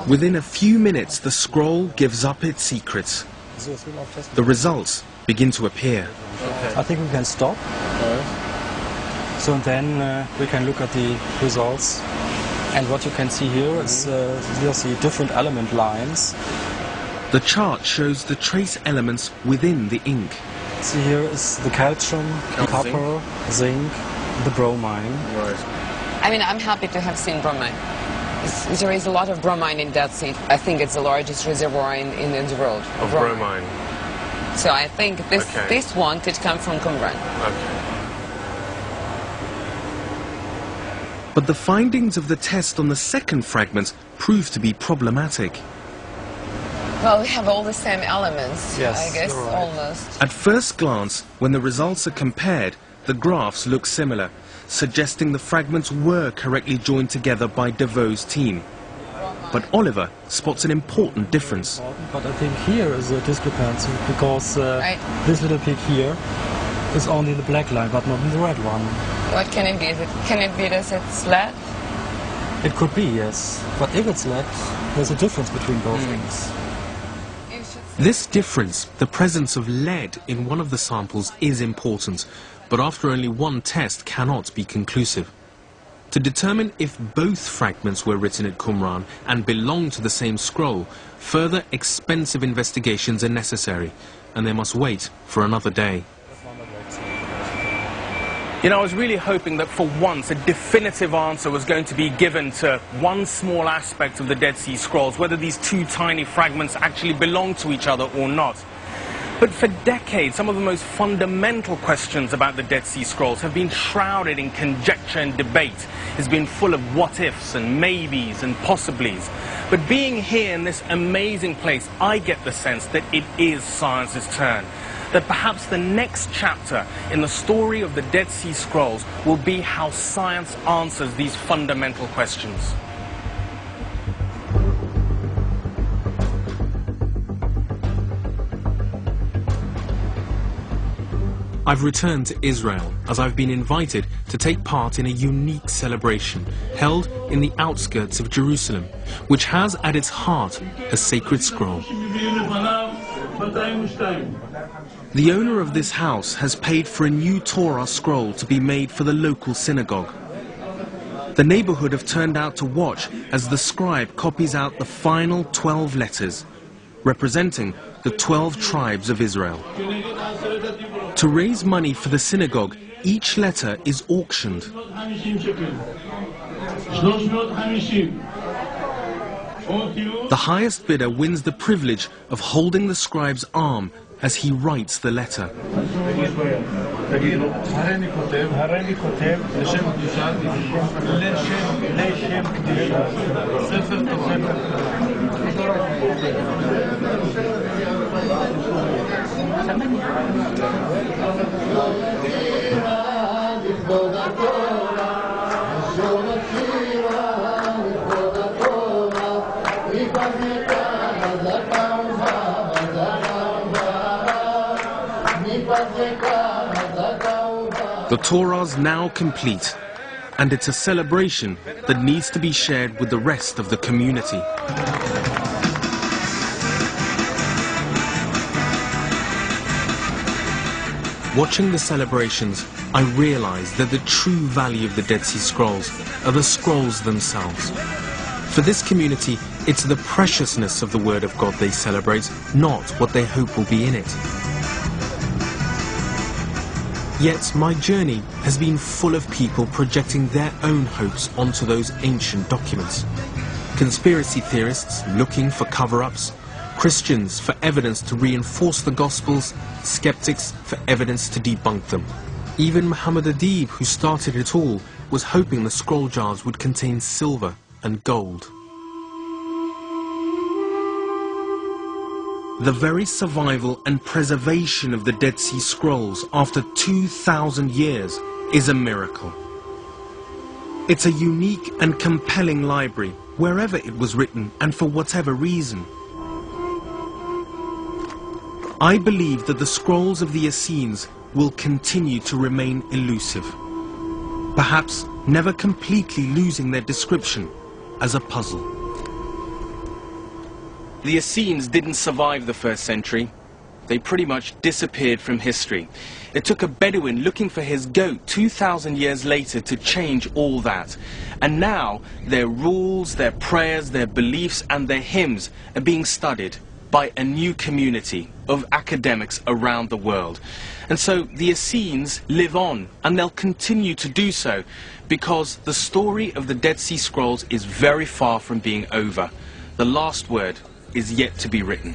Within a few minutes, the scroll gives up its secrets. The results begin to appear. I think we can stop. So then we can look at the results. And what you can see here is you'll see different element lines. The chart shows the trace elements within the ink. See here is the calcium, the copper, zinc, the bromine. Right. I mean, I'm happy to have seen bromine. There is a lot of bromine in Dead Sea. I think it's the largest reservoir in the world. Of bromine. So I think this one could come from Qumran. Okay. But the findings of the test on the second fragment proved to be problematic. Well, we have all the same elements, yes, I guess, right. almost. At first glance, when the results are compared, the graphs look similar, suggesting the fragments were correctly joined together by DeVoe's team. But Oliver spots an important difference. But I think here is a discrepancy, because this little peak here is only the black line, but not in the red one. What can it be? Can it be that it's lead? It could be, yes. But if it's lead, there's a difference between both things. This difference, the presence of lead in one of the samples, is important, but after only one test cannot be conclusive. To determine if both fragments were written at Qumran and belong to the same scroll, further expensive investigations are necessary, and they must wait for another day. You know, I was really hoping that for once a definitive answer was going to be given to one small aspect of the Dead Sea Scrolls, whether these two tiny fragments actually belong to each other or not. But for decades, some of the most fundamental questions about the Dead Sea Scrolls have been shrouded in conjecture and debate. It's been full of what-ifs and maybes and possiblies. But being here in this amazing place, I get the sense that it is science's turn. That perhaps the next chapter in the story of the Dead Sea Scrolls will be how science answers these fundamental questions. I've returned to Israel as I've been invited to take part in a unique celebration held in the outskirts of Jerusalem, which has at its heart a sacred scroll. The owner of this house has paid for a new Torah scroll to be made for the local synagogue. The neighborhood have turned out to watch as the scribe copies out the final 12 letters, representing the 12 tribes of Israel. To raise money for the synagogue, each letter is auctioned. The highest bidder wins the privilege of holding the scribe's arm as he writes the letter. The Torah's now complete, and it's a celebration that needs to be shared with the rest of the community. Watching the celebrations, I realized that the true value of the Dead Sea Scrolls are the scrolls themselves. For this community, it's the preciousness of the Word of God they celebrate, not what they hope will be in it. Yet my journey has been full of people projecting their own hopes onto those ancient documents. Conspiracy theorists looking for cover-ups, Christians for evidence to reinforce the Gospels, skeptics for evidence to debunk them. Even Muhammad Adib, who started it all, was hoping the scroll jars would contain silver and gold. The very survival and preservation of the Dead Sea Scrolls after 2,000 years is a miracle. It's a unique and compelling library, wherever it was written and for whatever reason. I believe that the scrolls of the Essenes will continue to remain elusive, perhaps never completely losing their description, as a puzzle. The Essenes didn't survive the first century. They pretty much disappeared from history. It took a Bedouin looking for his goat 2,000 years later to change all that. And now their rules, their prayers, their beliefs and their hymns are being studied by a new community of academics around the world. And so the Essenes live on, and they'll continue to do so, because the story of the Dead Sea Scrolls is very far from being over. The last word is yet to be written.